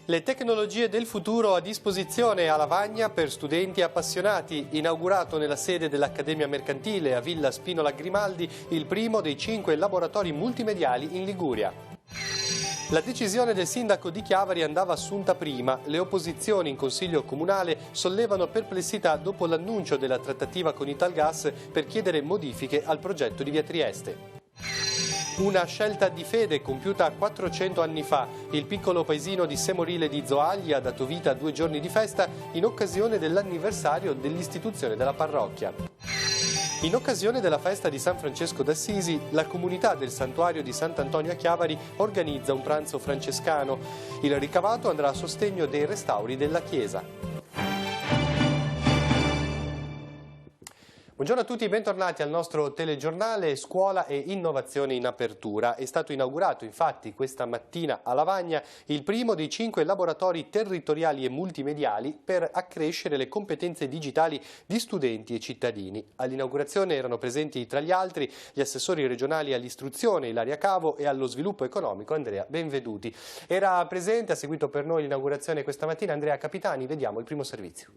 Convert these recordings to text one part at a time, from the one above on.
Le tecnologie del futuro a disposizione a Lavagna per studenti appassionati. Inaugurato nella sede dell'Accademia Mercantile a Villa Spinola Grimaldi il primo dei 5 laboratori multimediali in Liguria. La decisione del sindaco di Chiavari andava assunta prima. Le opposizioni in Consiglio Comunale sollevano perplessità dopo l'annuncio della trattativa con Italgas per chiedere modifiche al progetto di Via Trieste. Una scelta di fede compiuta 400 anni fa. Il piccolo paesino di Semorile di Zoagli ha dato vita a 2 giorni di festa in occasione dell'anniversario dell'istituzione della parrocchia. In occasione della festa di San Francesco d'Assisi, la comunità del santuario di Sant'Antonio a Chiavari organizza un pranzo francescano. Il ricavato andrà a sostegno dei restauri della chiesa. Buongiorno a tutti, bentornati al nostro telegiornale Scuola e Innovazione in Apertura. È stato inaugurato infatti questa mattina a Lavagna il primo dei 5 laboratori territoriali e multimediali per accrescere le competenze digitali di studenti e cittadini. All'inaugurazione erano presenti tra gli altri gli assessori regionali all'istruzione Ilaria Cavo e allo sviluppo economico Andrea Benveduti. Era presente, ha seguito per noi l'inaugurazione questa mattina Andrea Capitani, vediamo il primo servizio.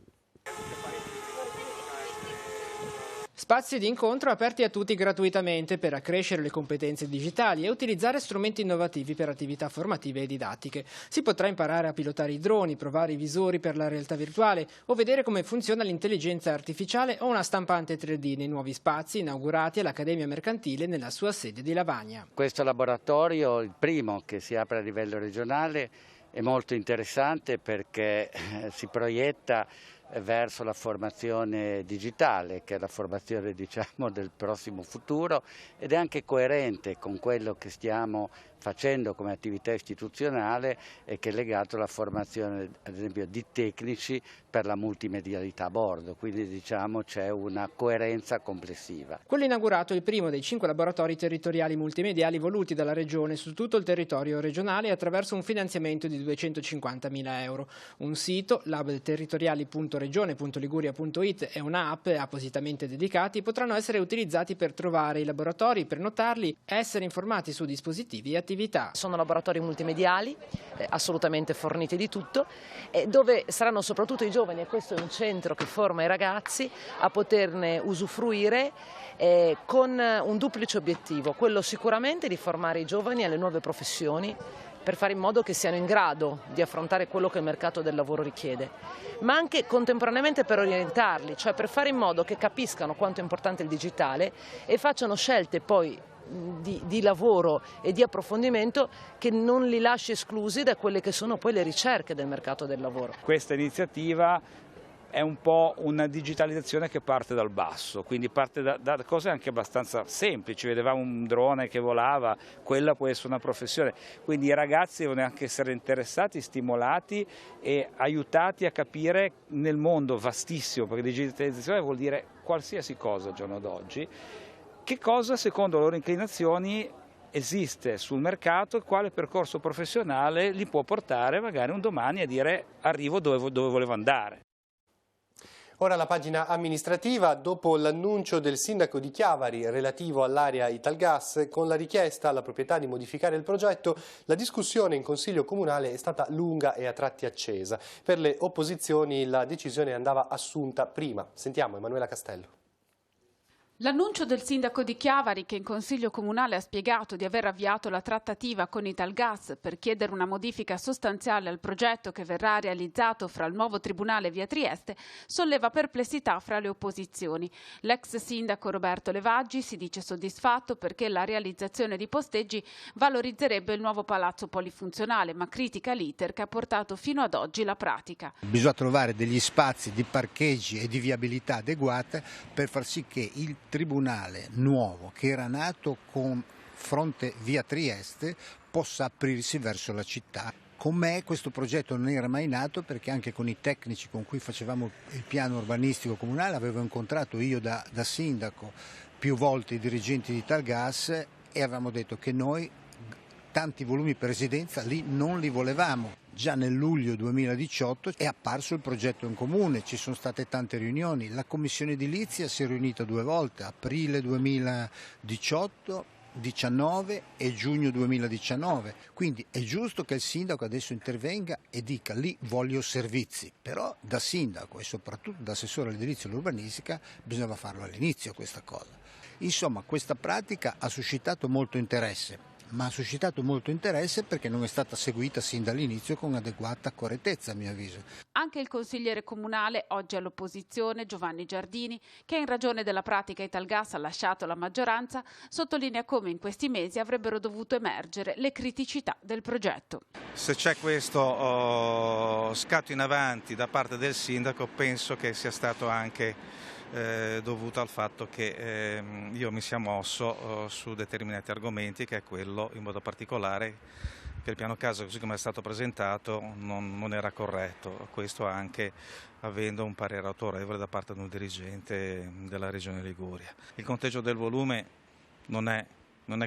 Spazi di incontro aperti a tutti gratuitamente per accrescere le competenze digitali e utilizzare strumenti innovativi per attività formative e didattiche. Si potrà imparare a pilotare i droni, provare i visori per la realtà virtuale o vedere come funziona l'intelligenza artificiale o una stampante 3D nei nuovi spazi inaugurati all'Accademia Mercantile nella sua sede di Lavagna. Questo laboratorio, il primo che si apre a livello regionale, è molto interessante perché si proietta verso la formazione digitale, che è la formazione del prossimo futuro, ed è anche coerente con quello che stiamo facendo come attività istituzionale e che è legato alla formazione ad esempio di tecnici per la multimedialità a bordo, quindi c'è una coerenza complessiva. Quello inaugurato è il primo dei 5 laboratori territoriali multimediali voluti dalla Regione su tutto il territorio regionale attraverso un finanziamento di 250.000 euro. Un sito, labterritoriali.regione.liguria.it e un'app appositamente dedicati potranno essere utilizzati per trovare i laboratori, per notarli e essere informati su dispositivi e attività. Sono laboratori multimediali, assolutamente forniti di tutto, dove saranno soprattutto i giovani, e questo è un centro che forma i ragazzi, a poterne usufruire con un duplice obiettivo, quello sicuramente di formare i giovani alle nuove professioni, per fare in modo che siano in grado di affrontare quello che il mercato del lavoro richiede, ma anche contemporaneamente per orientarli, cioè per fare in modo che capiscano quanto è importante il digitale e facciano scelte poi di lavoro e di approfondimento che non li lasci esclusi da quelle che sono poi le ricerche del mercato del lavoro. Questa iniziativa è un po' una digitalizzazione che parte dal basso, quindi parte da cose anche abbastanza semplici. Vedevamo un drone che volava, quella può essere una professione, quindi i ragazzi devono anche essere interessati, stimolati e aiutati a capire nel mondo vastissimo, perché digitalizzazione vuol dire qualsiasi cosa al giorno d'oggi, che cosa secondo le loro inclinazioni esiste sul mercato e quale percorso professionale li può portare magari un domani a dire arrivo dove volevo andare. Ora la pagina amministrativa, dopo l'annuncio del sindaco di Chiavari relativo all'area Italgas con la richiesta alla proprietà di modificare il progetto, la discussione in Consiglio Comunale è stata lunga e a tratti accesa. Per le opposizioni la decisione andava assunta prima. Sentiamo Emanuela Castello. L'annuncio del sindaco di Chiavari, che in Consiglio Comunale ha spiegato di aver avviato la trattativa con Italgas per chiedere una modifica sostanziale al progetto che verrà realizzato fra il nuovo tribunale e Via Trieste, solleva perplessità fra le opposizioni. L'ex sindaco Roberto Levaggi si dice soddisfatto perché la realizzazione di posteggi valorizzerebbe il nuovo palazzo polifunzionale, ma critica l'iter che ha portato fino ad oggi la pratica. Bisogna trovare degli spazi di parcheggi e di viabilità adeguate per far sì che il tribunale nuovo, che era nato con fronte Via Trieste, possa aprirsi verso la città. Con me questo progetto non era mai nato perché anche con i tecnici con cui facevamo il piano urbanistico comunale avevo incontrato io da sindaco più volte i dirigenti di Italgas e avevamo detto che noi tanti volumi per residenza lì non li volevamo. Già nel luglio 2018 è apparso il progetto in comune, ci sono state tante riunioni, la commissione edilizia si è riunita 2 volte, aprile 2018 2019 e giugno 2019, quindi è giusto che il sindaco adesso intervenga e dica lì voglio servizi, però da sindaco e soprattutto da assessore all'edilizia e all'urbanistica bisognava farlo all'inizio questa cosa. Insomma, questa pratica ha suscitato molto interesse, ma ha suscitato molto interesse perché non è stata seguita sin dall'inizio con adeguata correttezza, a mio avviso. Anche il consigliere comunale, oggi all'opposizione, Giovanni Giardini, che in ragione della pratica Italgas ha lasciato la maggioranza, sottolinea come in questi mesi avrebbero dovuto emergere le criticità del progetto. Se c'è questo scatto in avanti da parte del sindaco, penso che sia stato anche dovuto al fatto che io mi sia mosso su determinati argomenti, che è quello in modo particolare che il piano casa così come è stato presentato non era corretto, questo anche avendo un parere autorevole da parte di un dirigente della Regione Liguria. Il conteggio del volume non è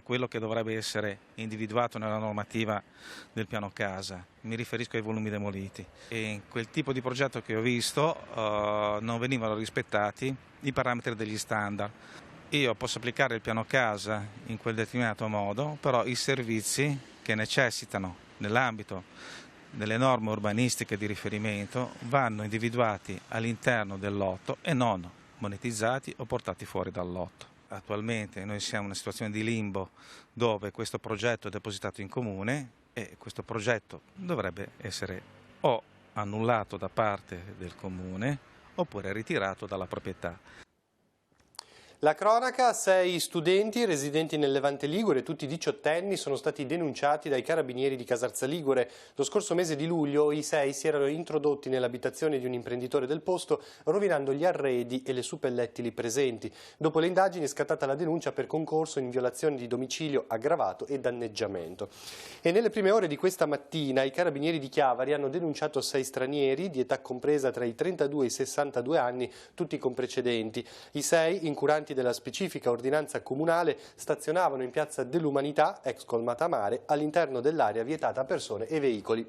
quello che dovrebbe essere individuato nella normativa del piano casa, mi riferisco ai volumi demoliti. E in quel tipo di progetto che ho visto non venivano rispettati i parametri degli standard. Io posso applicare il piano casa in quel determinato modo, però i servizi che necessitano nell'ambito delle norme urbanistiche di riferimento vanno individuati all'interno del lotto e non monetizzati o portati fuori dal lotto. Attualmente noi siamo in una situazione di limbo dove questo progetto è depositato in comune e questo progetto dovrebbe essere o annullato da parte del comune oppure ritirato dalla proprietà. La cronaca: 6 studenti residenti nel Levante Ligure, tutti diciottenni, sono stati denunciati dai carabinieri di Casarza Ligure. Lo scorso mese di luglio i 6 si erano introdotti nell'abitazione di un imprenditore del posto, rovinando gli arredi e le suppelletti lì presenti. Dopo le indagini è scattata la denuncia per concorso in violazione di domicilio aggravato e danneggiamento. E nelle prime ore di questa mattina i carabinieri di Chiavari hanno denunciato 6 stranieri di età compresa tra i 32 e i 62 anni, tutti con precedenti. I 6, incuranti della specifica ordinanza comunale, stazionavano in piazza dell'Umanità, ex Colmata Mare, all'interno dell'area vietata a persone e veicoli.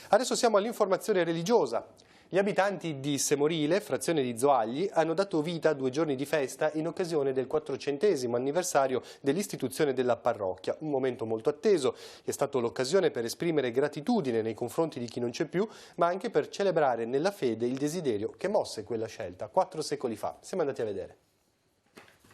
Adesso siamo all'informazione religiosa. Gli abitanti di Semorile, frazione di Zoagli, hanno dato vita a 2 giorni di festa in occasione del 400° anniversario dell'istituzione della parrocchia. Un momento molto atteso, è stato l'occasione per esprimere gratitudine nei confronti di chi non c'è più, ma anche per celebrare nella fede il desiderio che mosse quella scelta 4 secoli fa. Siamo andati a vedere.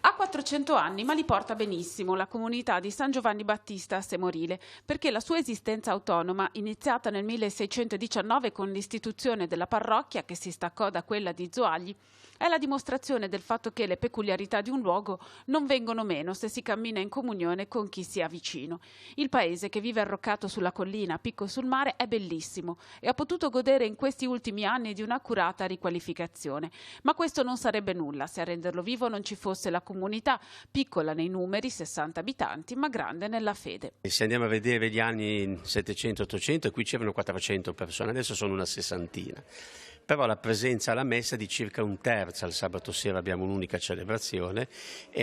Ha 400 anni, ma li porta benissimo la comunità di San Giovanni Battista a Semorile, perché la sua esistenza autonoma, iniziata nel 1619 con l'istituzione della parrocchia che si staccò da quella di Zoagli, è la dimostrazione del fatto che le peculiarità di un luogo non vengono meno se si cammina in comunione con chi si ha vicino. Il paese, che vive arroccato sulla collina a picco sul mare, è bellissimo e ha potuto godere in questi ultimi anni di un'accurata riqualificazione. Ma questo non sarebbe nulla se a renderlo vivo non ci fosse la comunità, piccola nei numeri, 60 abitanti, ma grande nella fede. Se andiamo a vedere gli anni 700-800, qui c'erano 400 persone, adesso sono una sessantina. Però la presenza alla messa è di circa un terzo, al sabato sera abbiamo un'unica celebrazione,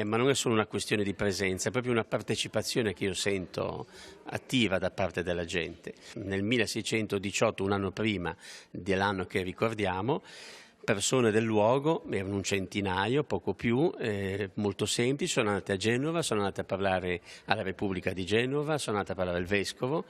ma non è solo una questione di presenza, è proprio una partecipazione che io sento attiva da parte della gente. Nel 1618, un anno prima dell'anno che ricordiamo, persone del luogo, erano un centinaio, poco più, molto semplici, sono andate a Genova, sono andate a parlare alla Repubblica di Genova, sono andate a parlare al Vescovo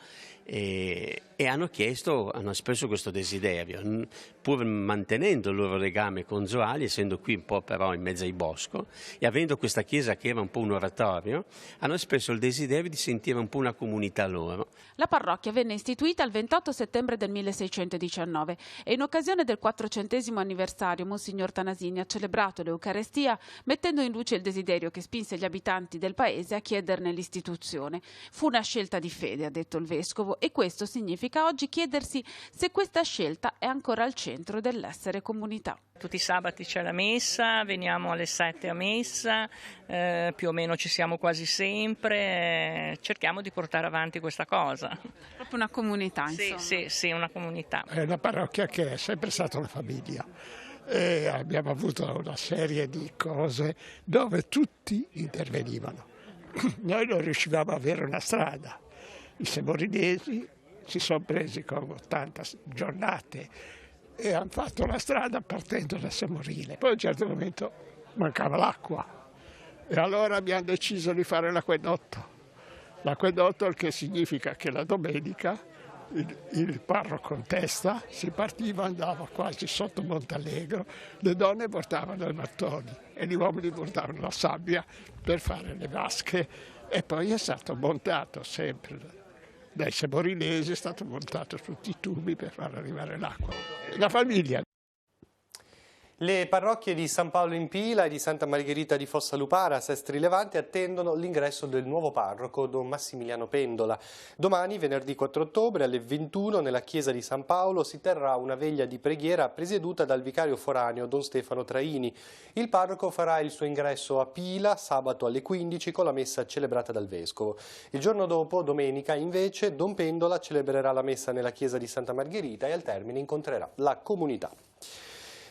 e hanno espresso questo desiderio, pur mantenendo il loro legame con Zoagli, essendo qui un po' però in mezzo ai bosco e avendo questa chiesa che era un po' un oratorio, hanno espresso il desiderio di sentire un po' una comunità loro. La parrocchia venne istituita il 28 settembre del 1619 e in occasione del 400° anniversario Monsignor Tanasini ha celebrato l'Eucarestia mettendo in luce il desiderio che spinse gli abitanti del paese a chiederne l'istituzione. Fu una scelta di fede, ha detto il Vescovo, e questo significa oggi chiedersi se questa scelta è ancora al centro dell'essere comunità. Tutti i sabati c'è la messa, veniamo alle 7 a messa, più o meno ci siamo quasi sempre, cerchiamo di portare avanti questa cosa. Proprio una comunità, insomma. Sì, una comunità. È una parrocchia che è sempre stata una famiglia e abbiamo avuto una serie di cose dove tutti intervenivano. Noi non riuscivamo a avere una strada, i semorinesi si sono presi con 80 giornate e hanno fatto la strada partendo da Semorile. Poi a un certo momento mancava l'acqua E allora abbiamo deciso di fare l'acquedotto. L'acquedotto, il che significa che la domenica il parroco in testa si partiva, andava quasi sotto Montalegro, le donne portavano i mattoni e gli uomini portavano la sabbia per fare le vasche, e poi è stato montato sempre dai Semorinesi, è stato montato tutti i tubi per far arrivare l'acqua. La famiglia. Le parrocchie di San Paolo in Pila e di Santa Margherita di Fossalupara, Sestri Levante, attendono l'ingresso del nuovo parroco, Don Massimiliano Pendola. Domani, venerdì 4 ottobre, alle 21, nella chiesa di San Paolo, si terrà una veglia di preghiera presieduta dal vicario foraneo, Don Stefano Traini. Il parroco farà il suo ingresso a Pila sabato alle 15 con la messa celebrata dal vescovo. Il giorno dopo, domenica, invece, Don Pendola celebrerà la messa nella chiesa di Santa Margherita e al termine incontrerà la comunità.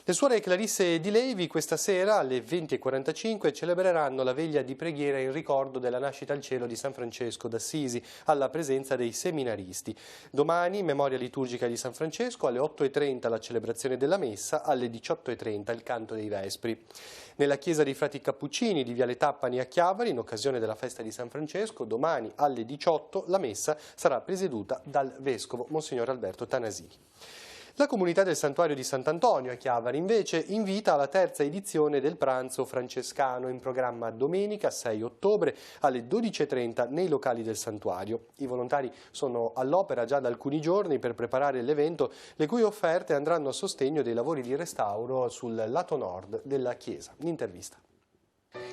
Le suore Clarisse di Levi questa sera alle 20:45 celebreranno la veglia di preghiera in ricordo della nascita al cielo di San Francesco d'Assisi, alla presenza dei seminaristi. Domani, memoria liturgica di San Francesco, alle 8:30 la celebrazione della messa, alle 18:30 il canto dei Vespri. Nella chiesa dei Frati Cappuccini di Viale Tappani a Chiavari, in occasione della festa di San Francesco, domani alle 18 la messa sarà presieduta dal vescovo Monsignor Alberto Tanasini. La comunità del santuario di Sant'Antonio a Chiavari invece invita alla terza edizione del pranzo francescano, in programma domenica 6 ottobre alle 12:30 nei locali del santuario. I volontari sono all'opera già da alcuni giorni per preparare l'evento, le cui offerte andranno a sostegno dei lavori di restauro sul lato nord della chiesa. L'intervista.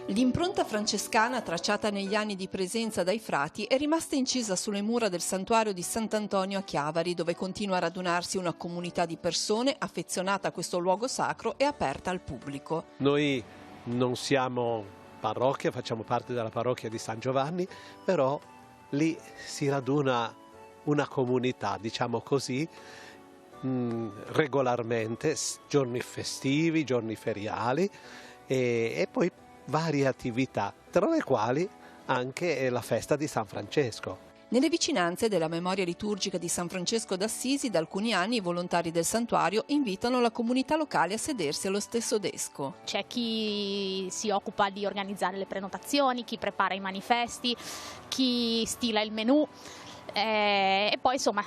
L'impronta francescana tracciata negli anni di presenza dai frati è rimasta incisa sulle mura del santuario di Sant'Antonio a Chiavari, dove continua a radunarsi una comunità di persone affezionata a questo luogo sacro e aperta al pubblico. Noi non siamo parrocchia, facciamo parte della parrocchia di San Giovanni, però lì si raduna una comunità, diciamo così, regolarmente, giorni festivi, giorni feriali e poi varie attività, tra le quali anche la festa di San Francesco. Nelle vicinanze della memoria liturgica di San Francesco d'Assisi, da alcuni anni i volontari del santuario invitano la comunità locale a sedersi allo stesso desco. C'è chi si occupa di organizzare le prenotazioni, chi prepara i manifesti, chi stila il menù. E poi insomma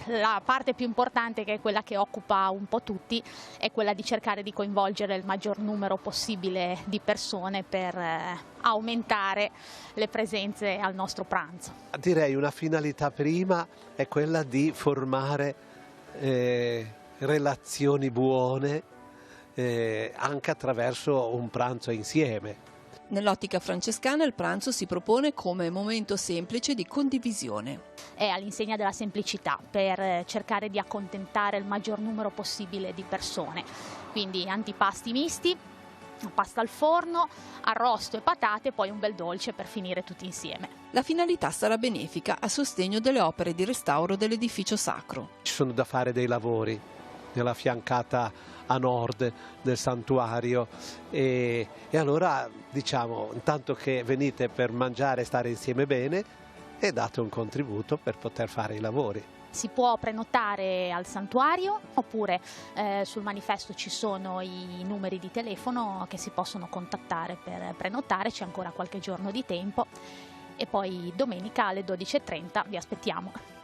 la parte più importante, che è quella che occupa un po' tutti, è quella di cercare di coinvolgere il maggior numero possibile di persone per aumentare le presenze al nostro pranzo. Direi una finalità prima è quella di formare relazioni buone anche attraverso un pranzo insieme. Nell'ottica francescana il pranzo si propone come momento semplice di condivisione. È all'insegna della semplicità, per cercare di accontentare il maggior numero possibile di persone. Quindi antipasti misti, pasta al forno, arrosto e patate, poi un bel dolce per finire tutti insieme. La finalità sarà benefica a sostegno delle opere di restauro dell'edificio sacro. Ci sono da fare dei lavori nella fiancata a nord del santuario e allora diciamo, intanto che venite per mangiare e stare insieme bene, e date un contributo per poter fare i lavori. Si può prenotare al santuario oppure sul manifesto ci sono i numeri di telefono che si possono contattare per prenotare, c'è ancora qualche giorno di tempo, e poi domenica alle 12:30 vi aspettiamo.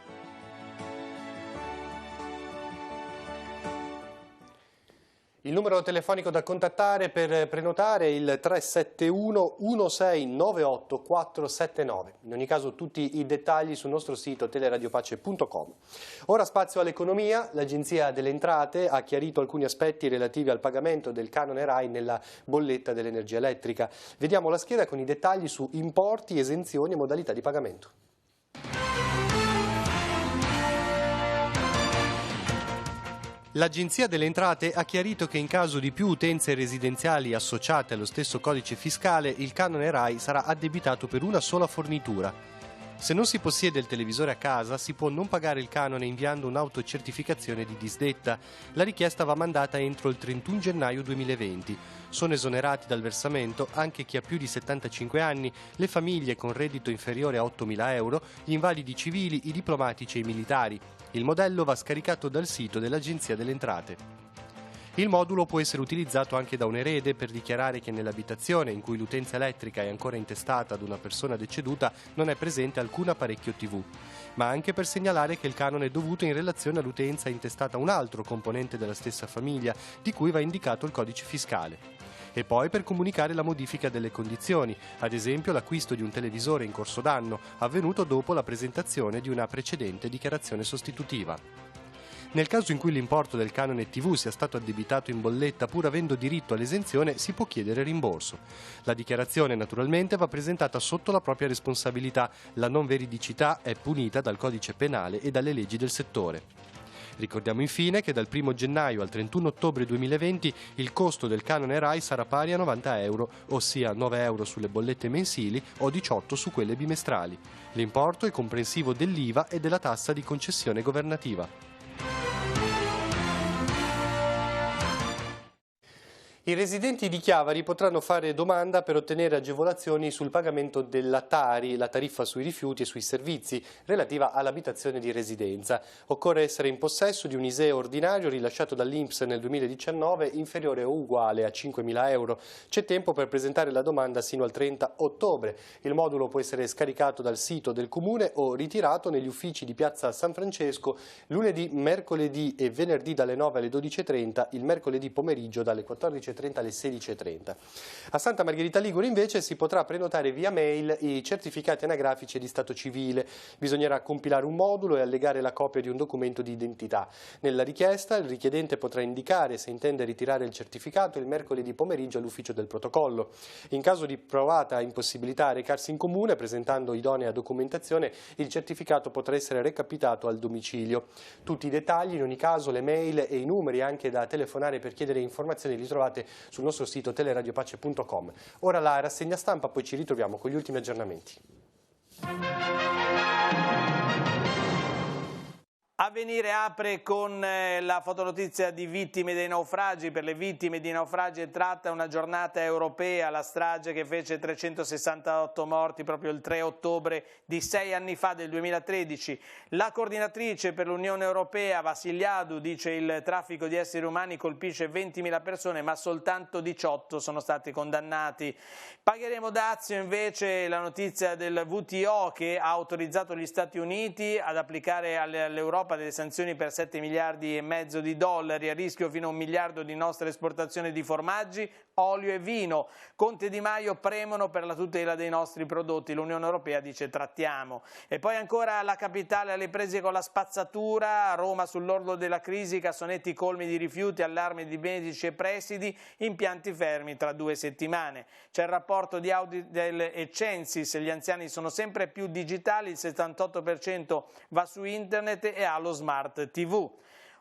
Il numero telefonico da contattare per prenotare è il 371 1698 479. In ogni caso tutti i dettagli sul nostro sito teleradiopace.com. Ora spazio all'economia. L'Agenzia delle Entrate ha chiarito alcuni aspetti relativi al pagamento del canone RAI nella bolletta dell'energia elettrica. Vediamo la scheda con i dettagli su importi, esenzioni e modalità di pagamento. L'Agenzia delle Entrate ha chiarito che in caso di più utenze residenziali associate allo stesso codice fiscale, il canone RAI sarà addebitato per una sola fornitura. Se non si possiede il televisore a casa, si può non pagare il canone inviando un'autocertificazione di disdetta. La richiesta va mandata entro il 31 gennaio 2020. Sono esonerati dal versamento anche chi ha più di 75 anni, le famiglie con reddito inferiore a 8.000 euro, gli invalidi civili, i diplomatici e i militari. Il modello va scaricato dal sito dell'Agenzia delle Entrate. Il modulo può essere utilizzato anche da un erede per dichiarare che nell'abitazione in cui l'utenza elettrica è ancora intestata ad una persona deceduta non è presente alcun apparecchio TV, ma anche per segnalare che il canone è dovuto in relazione all'utenza intestata a un altro componente della stessa famiglia, di cui va indicato il codice fiscale. E poi per comunicare la modifica delle condizioni, ad esempio l'acquisto di un televisore in corso d'anno, avvenuto dopo la presentazione di una precedente dichiarazione sostitutiva. Nel caso in cui l'importo del canone TV sia stato addebitato in bolletta pur avendo diritto all'esenzione, si può chiedere rimborso. La dichiarazione naturalmente va presentata sotto la propria responsabilità. La non veridicità è punita dal codice penale e dalle leggi del settore. Ricordiamo infine che dal 1 gennaio al 31 ottobre 2020 il costo del canone RAI sarà pari a 90 euro, ossia 9 euro sulle bollette mensili o 18 su quelle bimestrali. L'importo è comprensivo dell'IVA e della tassa di concessione governativa. I residenti di Chiavari potranno fare domanda per ottenere agevolazioni sul pagamento della TARI, la tariffa sui rifiuti e sui servizi, relativa all'abitazione di residenza. Occorre essere in possesso di un ISEE ordinario rilasciato dall'INPS nel 2019 inferiore o uguale a 5.000 euro. C'è tempo per presentare la domanda sino al 30 ottobre. Il modulo può essere scaricato dal sito del Comune o ritirato negli uffici di Piazza San Francesco lunedì, mercoledì e venerdì dalle 9 alle 12.30, il mercoledì pomeriggio dalle 14.30 alle 16.30. A Santa Margherita Ligure invece si potrà prenotare via mail i certificati anagrafici di stato civile. Bisognerà compilare un modulo e allegare la copia di un documento di identità. Nella richiesta il richiedente potrà indicare se intende ritirare il certificato il mercoledì pomeriggio all'ufficio del protocollo. In caso di provata impossibilità a recarsi in comune, presentando idonea documentazione, il certificato potrà essere recapitato al domicilio. Tutti i dettagli, in ogni caso le mail e i numeri anche da telefonare per chiedere informazioni li trovate sul nostro sito teleradiopace.com. Ora la rassegna stampa, poi ci ritroviamo con gli ultimi aggiornamenti. Avvenire apre con la fotonotizia di vittime dei naufragi. Per le vittime di naufragi è tratta una giornata europea, la strage che fece 368 morti proprio il 3 ottobre di 6 anni fa, del 2013. La coordinatrice per l'Unione Europea, Vassiliadou, dice il traffico di esseri umani colpisce 20.000 persone, ma soltanto 18 sono stati condannati. Pagheremo dazio invece la notizia del WTO che ha autorizzato gli Stati Uniti ad applicare all'Europa delle sanzioni per 7 miliardi e mezzo di dollari, a rischio fino a 1 miliardo di nostre esportazioni di formaggi, olio e vino. Conte e Di Maio premono per la tutela dei nostri prodotti, l'Unione Europea dice trattiamo. E poi ancora la capitale alle prese con la spazzatura, Roma sull'orlo della crisi, cassonetti colmi di rifiuti, allarme di medici e presidi, impianti fermi tra 2 settimane. C'è il rapporto di Audidel e Censis, gli anziani sono sempre più digitali, il 78% va su internet e ha lo smart TV.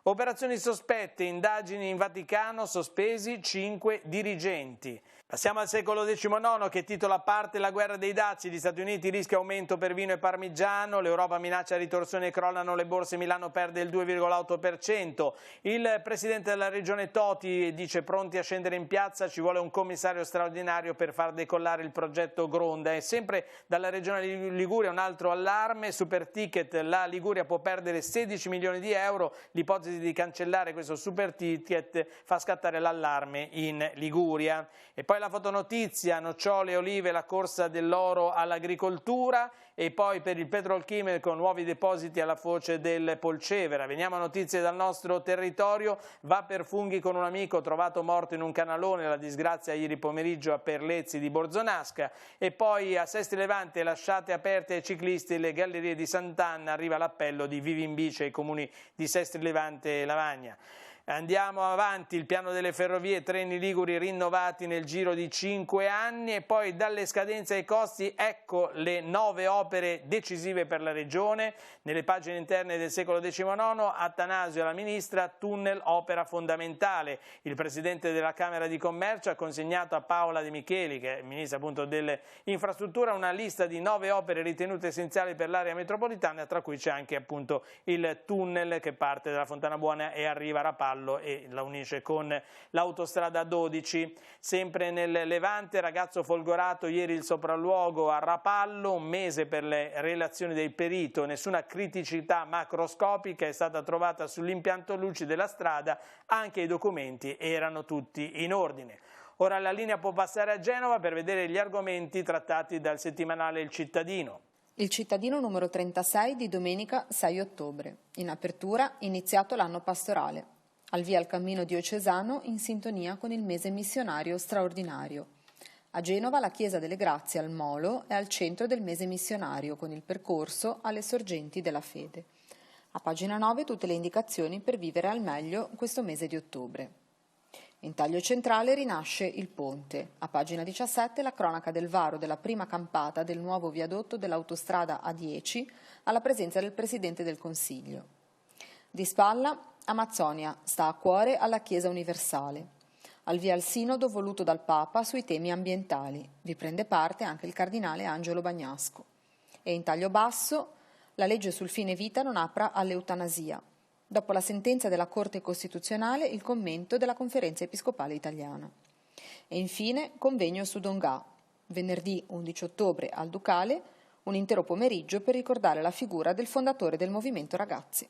Operazioni sospette, indagini in Vaticano, sospesi 5 dirigenti. Passiamo al secolo XIX che titola Parte la guerra dei dazi, gli Stati Uniti rischia aumento per vino e parmigiano, l'Europa minaccia ritorsione e crollano le borse, Milano perde il 2,8%. Il presidente della regione Toti dice pronti a scendere in piazza, ci vuole un commissario straordinario per far decollare il progetto Gronda. E sempre dalla regione Liguria un altro allarme, super ticket, la Liguria può perdere 16 milioni di euro, l'ipotesi di cancellare questo super ticket fa scattare l'allarme in Liguria. E poi la fotonotizia, nocciole e olive, la corsa dell'oro all'agricoltura, e poi per il petrolchimico nuovi depositi alla foce del Polcevera. Veniamo a notizie dal nostro territorio, va per funghi con un amico trovato morto in un canalone, la disgrazia ieri pomeriggio a Perlezzi di Borzonasca. E poi a Sesti Levante lasciate aperte ai ciclisti le gallerie di Sant'Anna, arriva l'appello di Vivi in Bici ai comuni di Sesti Levante e Lavagna. Andiamo avanti, il piano delle ferrovie, treni liguri rinnovati nel giro di 5 anni, e poi dalle scadenze ai costi ecco le 9 opere decisive per la regione. Nelle pagine interne del secolo XIX, Attanasio alla ministra, tunnel opera fondamentale. Il presidente della Camera di Commercio ha consegnato a Paola De Micheli, che è ministra appunto delle infrastrutture, una lista di 9 opere ritenute essenziali per l'area metropolitana, tra cui c'è anche appunto il tunnel che parte dalla Fontana Buona e arriva a Rapallo Rapallo e la unisce con l'autostrada 12. Sempre nel Levante, ragazzo folgorato ieri il sopralluogo a Rapallo, un mese per le relazioni del perito, nessuna criticità macroscopica è stata trovata sull'impianto luci della strada, anche i documenti erano tutti in ordine. Ora la linea può passare a Genova per vedere gli argomenti trattati dal settimanale Il Cittadino. Il Cittadino numero 36 di domenica 6 ottobre. In apertura iniziato l'anno pastorale. Al via il cammino diocesano in sintonia con il mese missionario straordinario. A Genova la Chiesa delle Grazie al Molo è al centro del mese missionario con il percorso alle sorgenti della fede. A pagina 9 tutte le indicazioni per vivere al meglio questo mese di ottobre. In taglio centrale rinasce il ponte. A pagina 17 la cronaca del varo della prima campata del nuovo viadotto dell'autostrada A10 alla presenza del Presidente del Consiglio. Di spalla Amazzonia sta a cuore alla Chiesa universale. Al via il sinodo voluto dal Papa sui temi ambientali. Vi prende parte anche il cardinale Angelo Bagnasco. E in taglio basso la legge sul fine vita non apra all'eutanasia. Dopo la sentenza della Corte Costituzionale, il commento della Conferenza Episcopale Italiana. E infine, convegno su Dongà. Venerdì 11 ottobre al Ducale, un intero pomeriggio per ricordare la figura del fondatore del Movimento Ragazzi.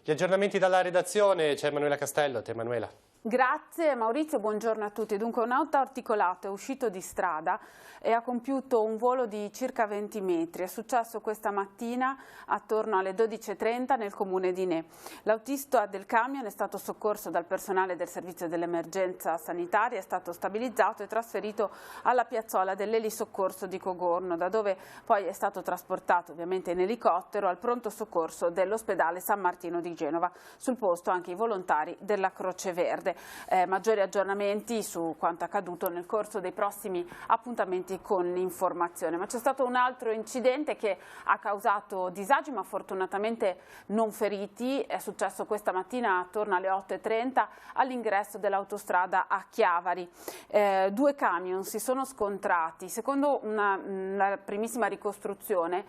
Gli aggiornamenti dalla redazione, c'è Emanuela Castello. A te Emanuela. Grazie Maurizio, buongiorno a tutti. Dunque un auto articolato è uscito di strada e ha compiuto un volo di circa 20 metri. È successo questa mattina attorno alle 12:30 nel comune di Ne. L'autista del camion è stato soccorso dal personale del servizio dell'emergenza sanitaria, è stato stabilizzato e trasferito alla piazzola dell'elisoccorso di Cogorno, da dove poi è stato trasportato ovviamente in elicottero al pronto soccorso dell'ospedale San Martino di Genova. Sul posto anche i volontari della Croce Verde. Maggiori aggiornamenti su quanto accaduto nel corso dei prossimi appuntamenti con l'informazione. Ma c'è stato un altro incidente che ha causato disagi, ma fortunatamente non feriti. È successo questa mattina attorno alle 8:30 all'ingresso dell'autostrada a Chiavari. Due camion si sono scontrati. Secondo una primissima ricostruzione,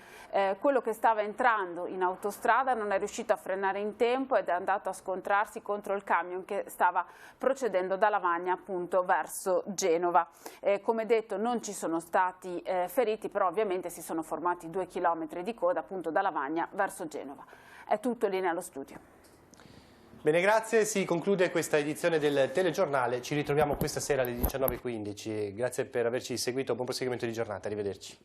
quello che stava entrando in autostrada non è riuscito a frenare in tempo ed è andato a scontrarsi contro il camion che stava procedendo da Lavagna appunto verso Genova. Come detto non ci sono stati feriti, però ovviamente si sono formati 2 chilometri di coda appunto da Lavagna verso Genova. È tutto, linea allo studio. Bene, grazie. Si conclude questa edizione del telegiornale. Ci ritroviamo questa sera alle 19:15. Grazie per averci seguito. Buon proseguimento di giornata. Arrivederci.